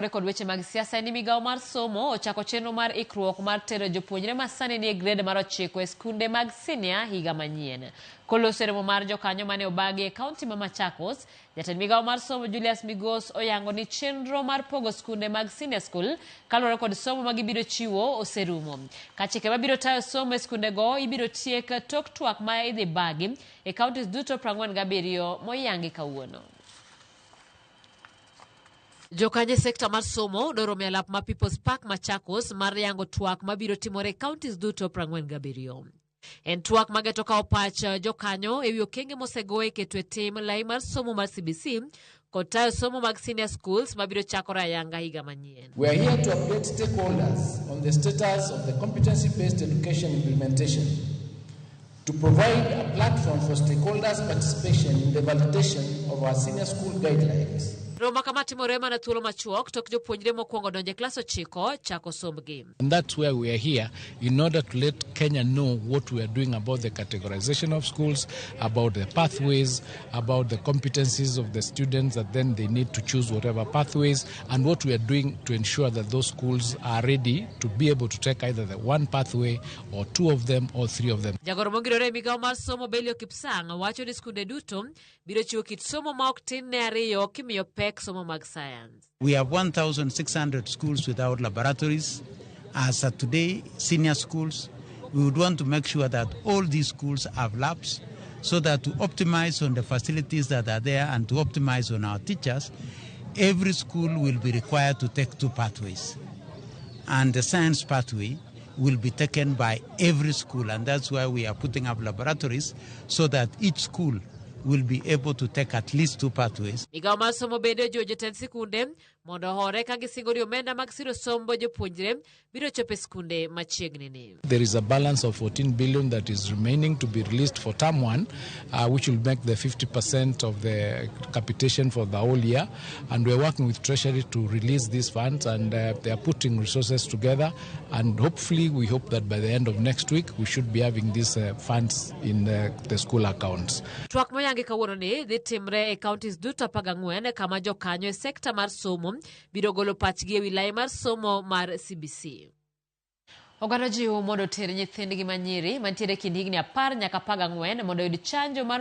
Rekod weche mag siasa ni Migao mar somo ochako chenro mar ikruok mar tero jopuonjre masani ni grade mar 9 e skunde mag senior higa manyien. Koloso remo mar jokanyo mane obagi e kaunti ma Machakos, jatend Migao mar somo Julius Migos oyango ni chenro mar pogo skunde mag senior school kaluwore kod somo ma gibiro chiwo oserumo. Ka chike mabiro tayo somo e skunde go ibiro tiek tok twak ma idhi bagi e kauntis duto 47 moyangi kawuono. Jokanye sekta mar somo dorome alap ma People's Park Machakos mar yango twak mabiro timore counties duto 47. En twak mageto kao pach jokanyo ewi okenge mosegoe keto e tim lai mar somo mar CBC kod tayo somo mag senior schools mabiro chakore ayanga higa manyien. We are here to update stakeholders on the status of the competency-based education implementation, to provide a platform for stakeholders' participation in the validation of our senior school guidelines. Roma kamati morema na thuolo machuok tok jopuonjre mokwongo donje klas 9 chako sombgi. And that's where we are here in order to let Kenya know what we are doing about the categorization of schools, about the pathways, about the competencies of the students that then they need to choose whatever pathways, and what we are doing to ensure that those schools are ready to be able to take either the one pathway or two of them or three of them. Jagoro mongirore Migao mar somo Belio Kipsang wacho ni skunde duto biro chiwo kit somo ma ok tin ne ariyo kimiyo somo mag science. We have 1,600 schools without laboratories. As of today, senior schools, we would want to make sure that all these schools have labs so that to optimize on the facilities that are there and to optimize on our teachers, every school will be required to take 2 pathways. And the science pathway will be taken by every school, and that's why we are putting up laboratories so that each school will be able to take at least 2 pathways. Migao mar somo bende joje ten sikunde mondo hore ka gisingori omenda mag siro sombo jopuonjre biro chope skunde machiegni ni. There is a balance of 14 billion that is remaining to be released for term 1, which will make the 50% of the capitation for the whole year. And we're working with Treasury to release these funds, and they are putting resources together. And hopefully, we hope that by the end of next week, we should be having these funds in the school accounts. Twak moyangi kawuono ni dhi timre e counties duto 14 kama jokanyo e sekta mar somo biro golo pachgi e wilaya mar somo mar CBC. Oganda jiwo mondo ter nyithindgi manyiri mantiere kind higni 10 nyaka 14 mondo yud chanjo mar